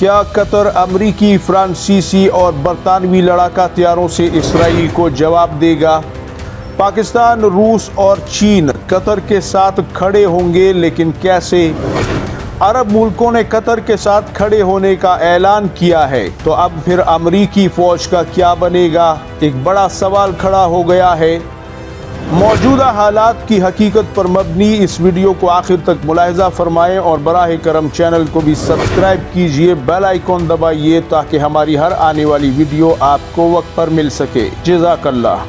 क्या कतर अमरीकी, फ्रांसीसी और बरतानवी लड़ाका हथियारों से इसराइल को जवाब देगा? पाकिस्तान, रूस और चीन कतर के साथ खड़े होंगे, लेकिन कैसे? अरब मुल्कों ने कतर के साथ खड़े होने का ऐलान किया है, तो अब फिर अमरीकी फौज का क्या बनेगा? एक बड़ा सवाल खड़ा हो गया है। मौजूदा हालात की हकीकत पर मबनी इस वीडियो को आखिर तक मुलाहिजा फरमाएं और बराह करम चैनल को भी सब्सक्राइब कीजिए, बेल आइकॉन दबाइए ताकि हमारी हर आने वाली वीडियो आपको वक्त पर मिल सके। जज़ाकल्लाह।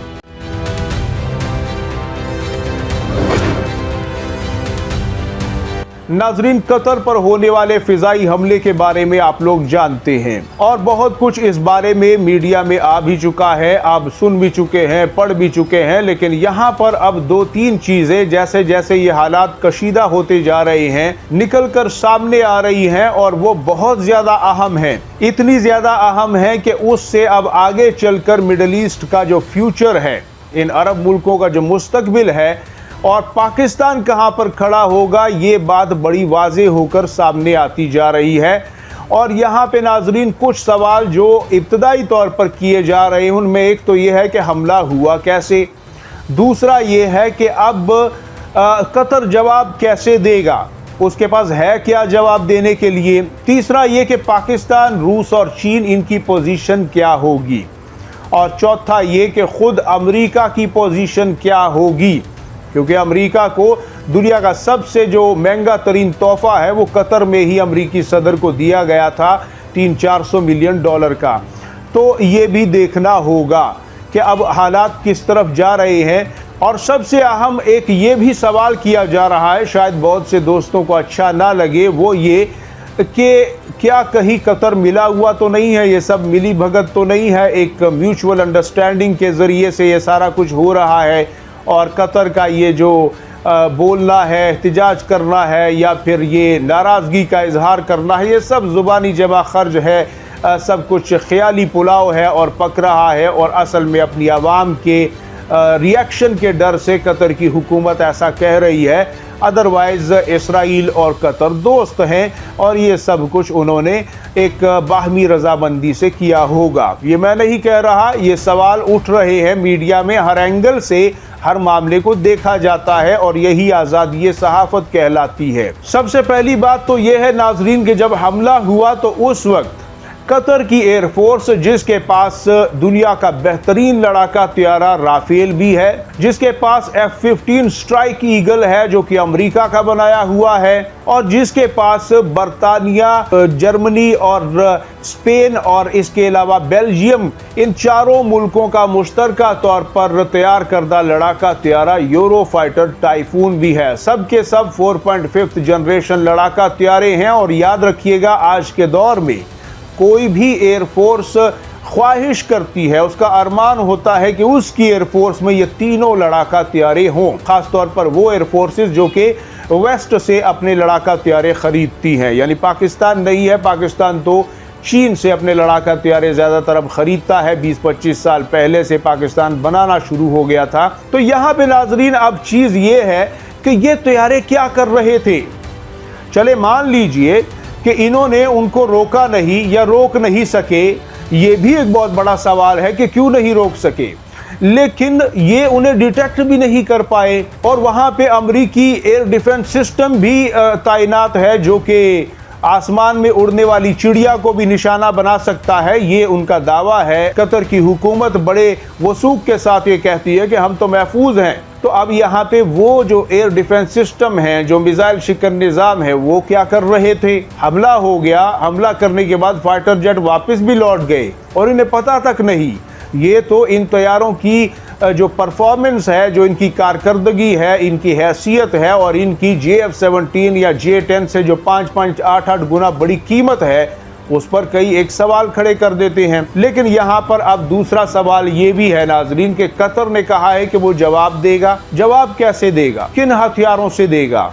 नाजरीन, कतर पर होने वाले फिजाई हमले के बारे में आप लोग जानते हैं और बहुत कुछ इस बारे में मीडिया में आ भी चुका है, आप सुन भी चुके हैं, पढ़ भी चुके हैं। लेकिन यहाँ पर अब दो तीन चीजें जैसे जैसे ये हालात कशीदा होते जा रहे हैं निकल कर सामने आ रही हैं और वो बहुत ज्यादा अहम है। इतनी ज्यादा अहम है कि उससे अब आगे चलकर मिडल ईस्ट का जो फ्यूचर है, इन अरब मुल्कों का जो मुस्तकबिल है और पाकिस्तान कहां पर खड़ा होगा, ये बात बड़ी वाज़ेह होकर सामने आती जा रही है। और यहां पे नाजरीन कुछ सवाल जो इब्तदाई तौर पर किए जा रहे हैं, उनमें एक तो ये है कि हमला हुआ कैसे, दूसरा ये है कि अब कतर जवाब कैसे देगा, उसके पास है क्या जवाब देने के लिए, तीसरा ये कि पाकिस्तान, रूस और चीन इनकी पोजीशन क्या होगी, और चौथा ये कि खुद अमेरिका की पोजीशन क्या होगी, क्योंकि अमेरिका को दुनिया का सबसे जो महंगा तरीन तोहफा है वो कतर में ही अमेरिकी सदर को दिया गया था, 300-400 मिलियन डॉलर का। तो ये भी देखना होगा कि अब हालात किस तरफ जा रहे हैं। और सबसे अहम एक ये भी सवाल किया जा रहा है, शायद बहुत से दोस्तों को अच्छा ना लगे, वो ये कि क्या कहीं कतर मिला हुआ तो नहीं है, ये सब मिली भगत तो नहीं है, एक म्यूचुअल अंडरस्टैंडिंग के ज़रिए से ये सारा कुछ हो रहा है और कतर का ये जो बोलना है, एहतिजाज करना है या फिर ये नाराज़गी का इजहार करना है, ये सब ज़ुबानी जमा खर्च है, सब कुछ ख्याली पुलाव है और पक रहा है। और असल में अपनी आवाम के रिएक्शन के डर से कतर की हुकूमत ऐसा कह रही है, अदरवाइज़ इसराइल और कतर दोस्त हैं और ये सब कुछ उन्होंने एक बाहमी रजामंदी से किया होगा। ये मैं नहीं कह रहा, ये सवाल उठ रहे हैं मीडिया में, हर एंगल से हर मामले को देखा जाता है और यही आज़ादी सहाफ़त कहलाती है। सबसे पहली बात तो यह है नाजरीन कि जब हमला हुआ तो उस वक्त कतर की एयरफोर्स, जिसके पास दुनिया का बेहतरीन लड़ाका हथियार राफेल भी है, जिसके पास F-15 स्ट्राइक ईगल है जो कि अमेरिका का बनाया हुआ है, और जिसके पास बरतानिया, जर्मनी और स्पेन और इसके अलावा बेल्जियम, इन चारों मुल्कों का मुश्तरका तौर पर तैयार करदा लड़ाका हथियार यूरो फाइटर टाइफून भी है। सब के सब 4.5 जनरेशन लड़ाका हथियारे हैं। और याद रखिएगा, आज के दौर में कोई भी एयरफोर्स ख्वाहिश करती है, उसका अरमान होता है कि उसकी एयरफोर्स में ये तीनों लड़ाका हथियारे हों, खासतौर पर वो एयरफोर्सेस जो कि वेस्ट से अपने लड़ाका हथियारे खरीदती हैं। यानी पाकिस्तान नहीं है, पाकिस्तान तो चीन से अपने लड़ाका हथियारे ज़्यादातर अब ख़रीदता है, 20-25 साल पहले से पाकिस्तान बनाना शुरू हो गया था। तो यहाँ पे नाजरीन अब चीज़ ये है कि ये हथियारे क्या कर रहे थे। चले मान लीजिए कि इन्होंने उनको रोका नहीं या रोक नहीं सके, ये भी एक बहुत बड़ा सवाल है कि क्यों नहीं रोक सके, लेकिन ये उन्हें डिटेक्ट भी नहीं कर पाए। और वहाँ पे अमेरिकी एयर डिफेंस सिस्टम भी तैनात है जो कि आसमान में उड़ने वाली चिड़िया को भी निशाना बना सकता है, ये उनका दावा है। कतर की हुकूमत बड़े वसूख के साथ ये कहती है कि हम तो महफूज हैं। तो अब यहाँ पे वो जो एयर डिफेंस सिस्टम है, जो मिसाइल शिकन निज़ाम है, वो क्या कर रहे थे? हमला हो गया, हमला करने के बाद फाइटर जेट वापस भी लौट गए और इन्हें पता तक नहीं। ये तो इन तैयारों की जो परफॉर्मेंस है, जो इनकी कारकर्दगी है, इनकी हैसियत है और इनकी JF-17 या J-10 से जो 5-5, 8-8 गुना बड़ी कीमत है, उस पर कई एक सवाल खड़े कर देते हैं। लेकिन यहाँ पर अब दूसरा सवाल ये भी है नाजरीन कि कतर ने कहा है कि वो जवाब देगा। जवाब कैसे देगा, किन हथियारों से देगा?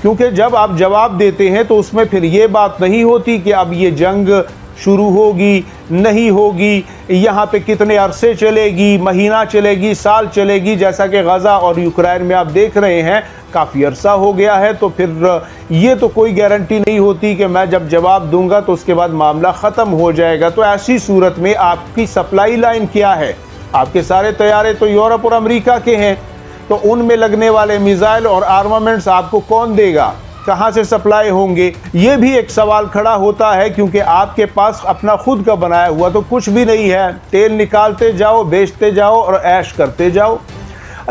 क्योंकि जब आप जवाब देते हैं तो उसमें फिर ये बात नहीं होती कि अब ये जंग शुरू होगी, नहीं होगी, यहाँ पे कितने अरसे चलेगी, महीना चलेगी, साल चलेगी। जैसा कि गज़ा और यूक्रेन में आप देख रहे हैं काफ़ी अरसा हो गया है, तो फिर ये तो कोई गारंटी नहीं होती कि मैं जब जवाब दूंगा तो उसके बाद मामला ख़त्म हो जाएगा। तो ऐसी सूरत में आपकी सप्लाई लाइन क्या है? आपके सारे तैयारे तो यूरोप और अमेरिका के हैं, तो उनमें लगने वाले मिसाइल और आर्मामेंट्स आपको कौन देगा? कहाँ से सप्लाई होंगे? ये भी एक सवाल खड़ा होता है, क्योंकि आपके पास अपना खुद का बनाया हुआ तो कुछ भी नहीं है। तेल निकालते जाओ, बेचते जाओ और ऐश करते जाओ।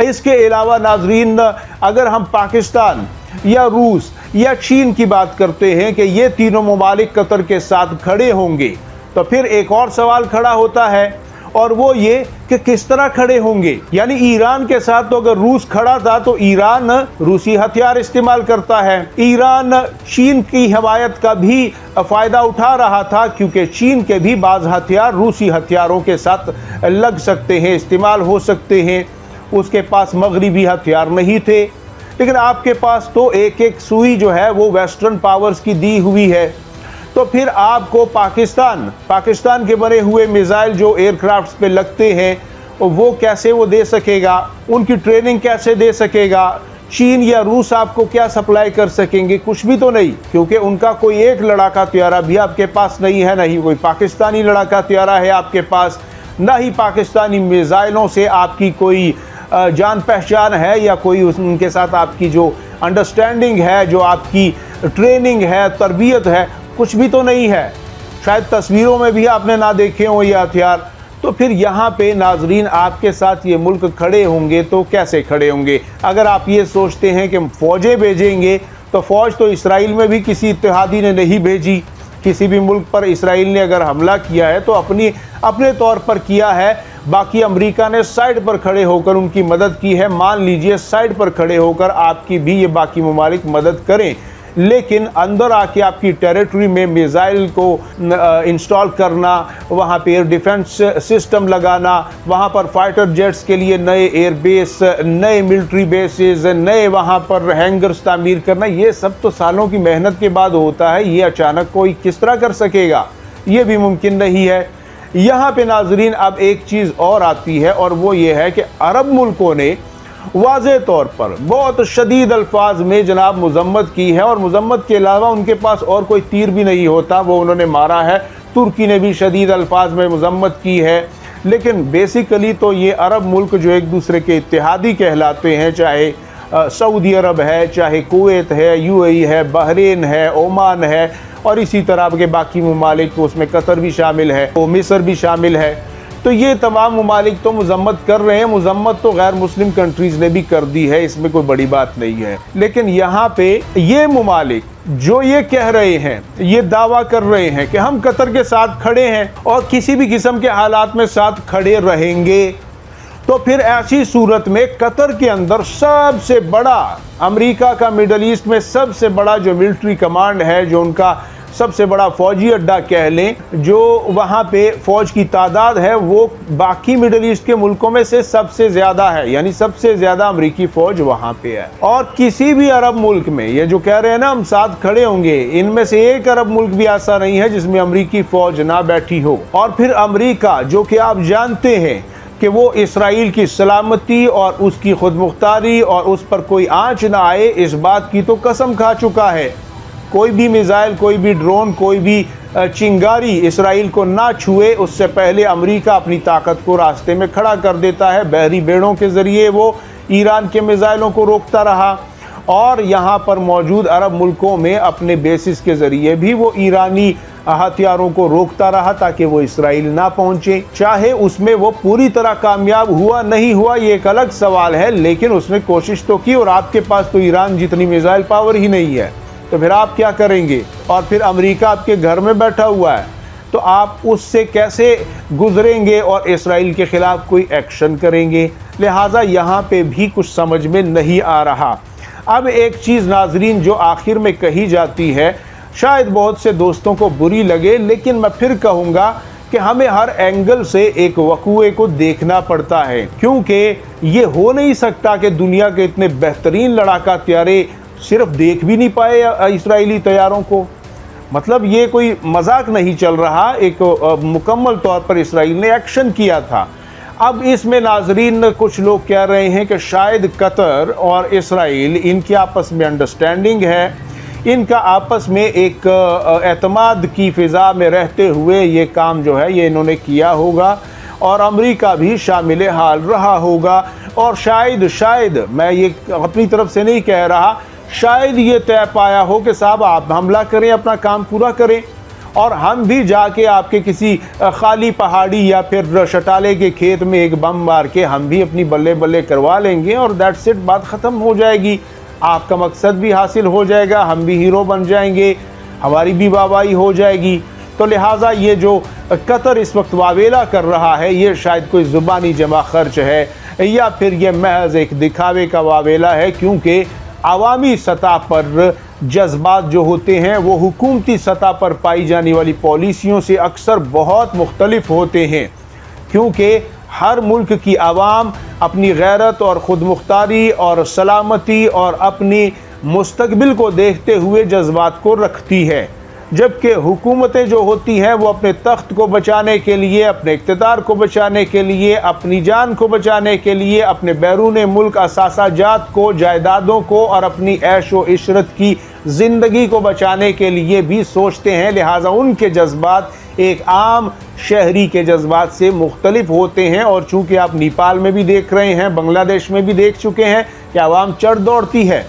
इसके अलावा नाजरीन, अगर हम पाकिस्तान या रूस या चीन की बात करते हैं कि ये तीनों ममालिक कतर के साथ खड़े होंगे, तो फिर एक और सवाल खड़ा होता है, और वो ये कि किस तरह खड़े होंगे। यानी ईरान के साथ तो अगर रूस खड़ा था तो ईरान रूसी हथियार इस्तेमाल करता है। ईरान चीन की हिमायत का भी फ़ायदा उठा रहा था, क्योंकि चीन के भी बाज़ हथियार रूसी हथियारों के साथ लग सकते हैं, इस्तेमाल हो सकते हैं। उसके पास मगरिबी हथियार नहीं थे, लेकिन आपके पास तो एक एक सुई जो है वो वेस्टर्न पावर्स की दी हुई है। तो फिर आपको पाकिस्तान के बने हुए मिसाइल जो एयरक्राफ्ट्स पे लगते हैं वो कैसे वो दे सकेगा? उनकी ट्रेनिंग कैसे दे सकेगा? चीन या रूस आपको क्या सप्लाई कर सकेंगे? कुछ भी तो नहीं, क्योंकि उनका कोई एक लड़ाका त्यारा भी आपके पास नहीं है, नहीं कोई पाकिस्तानी लड़ाका त्यारा है आपके पास, ना ही पाकिस्तानी मिसाइलों से आपकी कोई जान पहचान है, या कोई उनके साथ आपकी जो अंडरस्टैंडिंग है, जो आपकी ट्रेनिंग है, तरबियत है, कुछ भी तो नहीं है। शायद तस्वीरों में भी आपने ना देखे हो ये हथियार। तो फिर यहाँ पे नाजरीन, आपके साथ ये मुल्क खड़े होंगे तो कैसे खड़े होंगे? अगर आप ये सोचते हैं कि फ़ौजें भेजेंगे, तो फ़ौज तो इसराइल में भी किसी इत्तेहादी ने नहीं भेजी। किसी भी मुल्क पर इसराइल ने अगर हमला किया है तो अपने तौर पर किया है। बाकी अमेरिका ने साइड पर खड़े होकर उनकी मदद की है। मान लीजिए साइड पर खड़े होकर आपकी भी ये बाकी ममालिक मदद करें, लेकिन अंदर आके आपकी टेरिटरी में मिसाइल को इंस्टॉल करना, वहाँ पे एयर डिफेंस सिस्टम लगाना, वहाँ पर फाइटर जेट्स के लिए नए एयरबेस, नए मिलिट्री बेसेस, नए वहाँ पर हैंगर्स तामीर करना, ये सब तो सालों की मेहनत के बाद होता है। ये अचानक कोई किस तरह कर सकेगा? ये भी मुमकिन नहीं है। यहाँ पे नाजरीन अब एक चीज़ और आती है, और वो ये है कि अरब मुल्कों ने वाज़े तौर पर बहुत शदीद अल्फाज में जनाब मजम्मत की है, और मजम्मत के अलावा उनके पास और कोई तीर भी नहीं होता, वो उन्होंने मारा है। तुर्की ने भी शदीद अल्फाज में मजम्मत की है। लेकिन बेसिकली तो ये अरब मुल्क जो एक दूसरे के इत्तेहादी कहलाते हैं, चाहे सऊदी अरब है, चाहे कुवैत है, यूएई है, बहरीन है, ओमान है, और इसी तरह के बाकी ममालिक, उसमें कतर भी शामिल है, वो मिस्र भी शामिल है। तो ये तमाम ममालिक तो मजम्मत कर रहे हैं। मजम्मत तो गैर मुस्लिम कंट्रीज़ ने भी कर दी है, इसमें कोई बड़ी बात नहीं है। लेकिन यहाँ पे ये ममालिक जो ये कह रहे हैं, ये दावा कर रहे हैं कि हम कतर के साथ खड़े हैं और किसी भी किस्म के हालात में साथ खड़े रहेंगे, तो फिर ऐसी सूरत में कतर के अंदर सबसे बड़ा, अमेरिका का मिडल ईस्ट में सबसे बड़ा जो मिलिट्री कमांड है, जो उनका सबसे बड़ा फौजी अड्डा कह लें, जो वहाँ पे फ़ौज की तादाद है वो बाकी मिडल ईस्ट के मुल्कों में से सबसे ज़्यादा है। यानी सबसे ज़्यादा अमेरिकी फ़ौज वहाँ पे है। और किसी भी अरब मुल्क में, ये जो कह रहे हैं ना हम साथ खड़े होंगे, इनमें से एक अरब मुल्क भी ऐसा नहीं है जिसमें अमेरिकी फ़ौज ना बैठी हो। और फिर अमेरिका, जो कि आप जानते हैं कि वो इसराइल की सलामती और उसकी खुद मुख्तारी और उस पर कोई आँच ना आए, इस बात की तो कसम खा चुका है। कोई भी मिसाइल, कोई भी ड्रोन, कोई भी चिंगारी इसराइल को ना छुए, उससे पहले अमेरिका अपनी ताकत को रास्ते में खड़ा कर देता है। बहरी बेड़ों के ज़रिए वो ईरान के मिसाइलों को रोकता रहा, और यहाँ पर मौजूद अरब मुल्कों में अपने बेसिस के ज़रिए भी वो ईरानी हथियारों को रोकता रहा ताकि वो इसराइल ना पहुँचे। चाहे उसमें वो पूरी तरह कामयाब हुआ नहीं हुआ, ये एक अलग सवाल है, लेकिन उसने कोशिश तो की। और आपके पास तो ईरान जितनी मिसाइल पावर ही नहीं है, तो फिर आप क्या करेंगे? और फिर अमेरिका आपके घर में बैठा हुआ है, तो आप उससे कैसे गुजरेंगे और इसराइल के ख़िलाफ़ कोई एक्शन करेंगे? लिहाजा यहाँ पे भी कुछ समझ में नहीं आ रहा। अब एक चीज़ नाजरीन जो आखिर में कही जाती है, शायद बहुत से दोस्तों को बुरी लगे, लेकिन मैं फिर कहूँगा कि हमें हर एंगल से एक वक़ूए को देखना पड़ता है, क्योंकि ये हो नहीं सकता कि दुनिया के इतने बेहतरीन लड़ाका त्यारे सिर्फ देख भी नहीं पाए इजरायली तैयारों को। मतलब ये कोई मजाक नहीं चल रहा, एक मुकम्मल तौर पर इसराइल ने एक्शन किया था। अब इसमें नाजरीन कुछ लोग कह रहे हैं कि शायद कतर और इसराइल इनकी आपस में अंडरस्टैंडिंग है, इनका आपस में एक एतमाद की फ़िज़ा में रहते हुए ये काम जो है ये इन्होंने किया होगा और अमेरिका भी शामिल हाल रहा होगा। और शायद मैं ये अपनी तरफ से नहीं कह रहा, शायद ये तय पाया हो कि साहब आप हमला करें, अपना काम पूरा करें और हम भी जाके आपके किसी खाली पहाड़ी या फिर शटाले के खेत में एक बम मार के हम भी अपनी बल्ले बल्ले करवा लेंगे और दैट्स इट, बात ख़त्म हो जाएगी। आपका मकसद भी हासिल हो जाएगा, हम भी हीरो बन जाएंगे, हमारी भी वाहवाही हो जाएगी। तो लिहाजा ये जो कतर इस वक्त वावेला कर रहा है ये शायद कोई ज़ुबानी जमा खर्च है या फिर ये महज एक दिखावे का वावेला है, क्योंकि आवामी सतह पर जज्बात जो होते हैं वो हुकूमती सतह पर पाई जाने वाली पॉलिसियों से अक्सर बहुत मुख्तलिफ होते हैं, क्योंकि हर मुल्क की आवाम अपनी गैरत और ख़ुद मुख्तारी और सलामती और अपनी मुस्तकबिल को देखते हुए जज्बात को रखती है, जबकि हुकूमतें जो होती हैं वो अपने तख्त को बचाने के लिए, अपने इक़्तिदार को बचाने के लिए, अपनी जान को बचाने के लिए, अपने बैरून मुल्क असासाजात को, जायदादों को और ऐश व इशरत की ज़िंदगी को बचाने के लिए भी सोचते हैं। लिहाजा उनके जज्बात एक आम शहरी के जज्बात से मुख्तलिफ होते हैं। और चूँकि आप नेपाल में भी देख रहे हैं, बांग्लादेश में भी देख चुके हैं कि आवाम चढ़ दौड़ती है,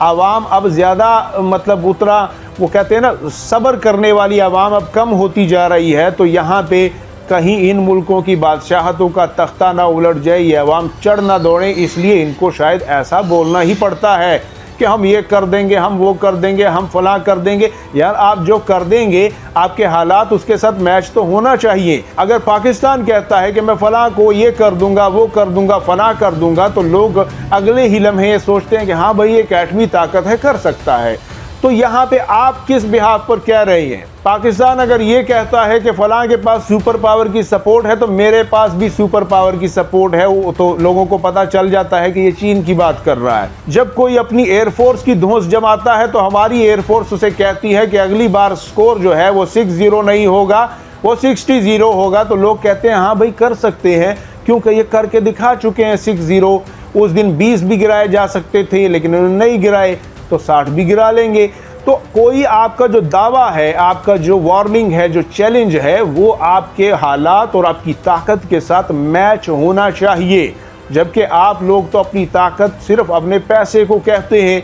आवाम अब ज़्यादा मतलब उतना वो कहते हैं ना सब्र करने वाली आवाम अब कम होती जा रही है। तो यहाँ पे कहीं इन मुल्कों की बादशाहतों का तख्ता ना उलट जाए, ये आवाम चढ़ ना दौड़े, इसलिए इनको शायद ऐसा बोलना ही पड़ता है कि हम ये कर देंगे, हम वो कर देंगे, हम फलां कर देंगे। यार आप जो कर देंगे आपके हालात उसके साथ मैच तो होना चाहिए। अगर पाकिस्तान कहता है कि मैं फलां को ये कर दूंगा, वो कर दूंगा, फलां कर दूंगा, तो लोग अगले ही लम्हे ये सोचते हैं कि हाँ भाई एक एटमी ताकत है, कर सकता है। तो यहाँ पे आप किस बिहाफ पर कह रहे हैं? पाकिस्तान अगर ये कहता है कि फलां के पास सुपर पावर की सपोर्ट है तो मेरे पास भी सुपर पावर की सपोर्ट है, वो तो लोगों को पता चल जाता है कि ये चीन की बात कर रहा है। जब कोई अपनी एयरफोर्स की धौंस जमाता है तो हमारी एयरफोर्स उसे कहती है कि अगली बार स्कोर जो है वो 6-0 नहीं होगा, वो 60-0 होगा। तो लोग कहते हैं हाँ भाई कर सकते हैं, क्योंकि ये करके दिखा चुके हैं 6-0। उस दिन 20 भी गिराए जा सकते थे लेकिन उन्होंने नहीं गिराए, तो 60 भी गिरा लेंगे। तो कोई आपका जो दावा है, आपका जो वार्निंग है, जो चैलेंज है, वो आपके हालात और आपकी ताकत के साथ मैच होना चाहिए। जबकि आप लोग तो अपनी ताकत सिर्फ अपने पैसे को कहते हैं।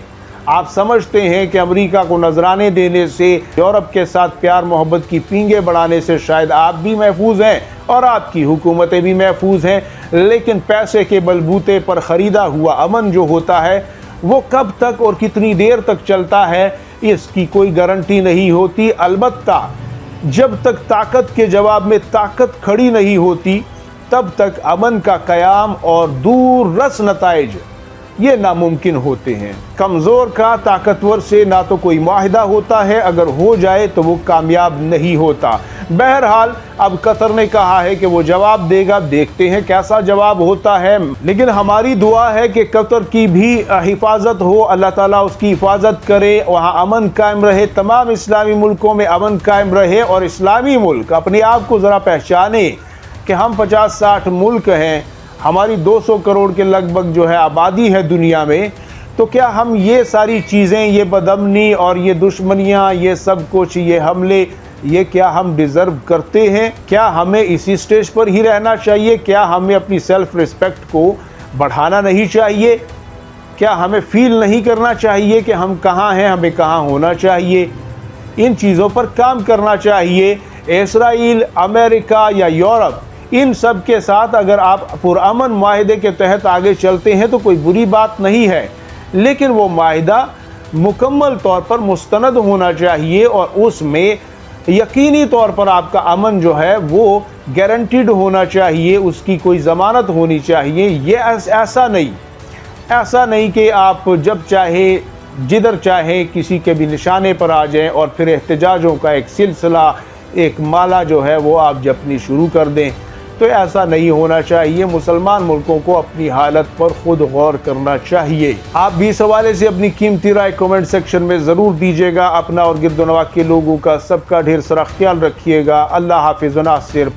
आप समझते हैं कि अमेरिका को नजराने देने से, यूरोप के साथ प्यार मोहब्बत की पींगे बढ़ाने से शायद आप भी महफूज हैं और आपकी हुकूमतें भी महफूज हैं, लेकिन पैसे के बलबूते पर ख़रीदा हुआ अमन जो होता है वो कब तक और कितनी देर तक चलता है इसकी कोई गारंटी नहीं होती। अलबत्ता जब तक ताकत के जवाब में ताकत खड़ी नहीं होती तब तक अमन का क़याम और दूर रस नताइज ये नामुमकिन होते हैं। कमज़ोर का ताकतवर से ना तो कोई माहिदा होता है, अगर हो जाए तो वो कामयाब नहीं होता। बहरहाल अब कतर ने कहा है कि वो जवाब देगा, देखते हैं कैसा जवाब होता है। लेकिन हमारी दुआ है कि कतर की भी हिफाजत हो, अल्लाह ताला उसकी हिफाजत करे, वहाँ अमन कायम रहे, तमाम इस्लामी मुल्कों में अमन कायम रहे और इस्लामी मुल्क अपने आप को ज़रा पहचाने कि हम 50-60 मुल्क हैं, हमारी 200 करोड़ के लगभग जो है आबादी है दुनिया में। तो क्या हम ये सारी चीज़ें, ये बदअमनी और ये दुश्मनियाँ, ये सब कुछ, ये हमले, ये क्या हम डिज़र्व करते हैं? क्या हमें इसी स्टेज पर ही रहना चाहिए? क्या हमें अपनी सेल्फ़ रिस्पेक्ट को बढ़ाना नहीं चाहिए? क्या हमें फील नहीं करना चाहिए कि हम कहाँ हैं, हमें कहाँ होना चाहिए? इन चीज़ों पर काम करना चाहिए। इसराइल, अमेरिका या यूरोप, इन सब के साथ अगर आप पुरअमन माहिदे के तहत आगे चलते हैं तो कोई बुरी बात नहीं है, लेकिन वो माहिदा मुकम्मल तौर पर मुस्तनद होना चाहिए और उसमें यकीनी तौर पर आपका अमन जो है वो गारंटीड होना चाहिए, उसकी कोई ज़मानत होनी चाहिए। ये ऐसा नहीं कि आप जब चाहे जिधर चाहे किसी के भी निशाने पर आ जाएं और फिर एहतजाजों का एक सिलसिला, एक माला जो है वो आप जपनी शुरू कर दें। तो ऐसा नहीं होना चाहिए। मुसलमान मुल्कों को अपनी हालत पर खुद गौर करना चाहिए। आप भी इस हवाले से अपनी कीमती राय कमेंट सेक्शन में ज़रूर दीजिएगा। अपना और गिरदोनवा के लोगों का सबका ढेर सारा ख्याल रखिएगा। अल्लाह हाफिज़ व नासिर।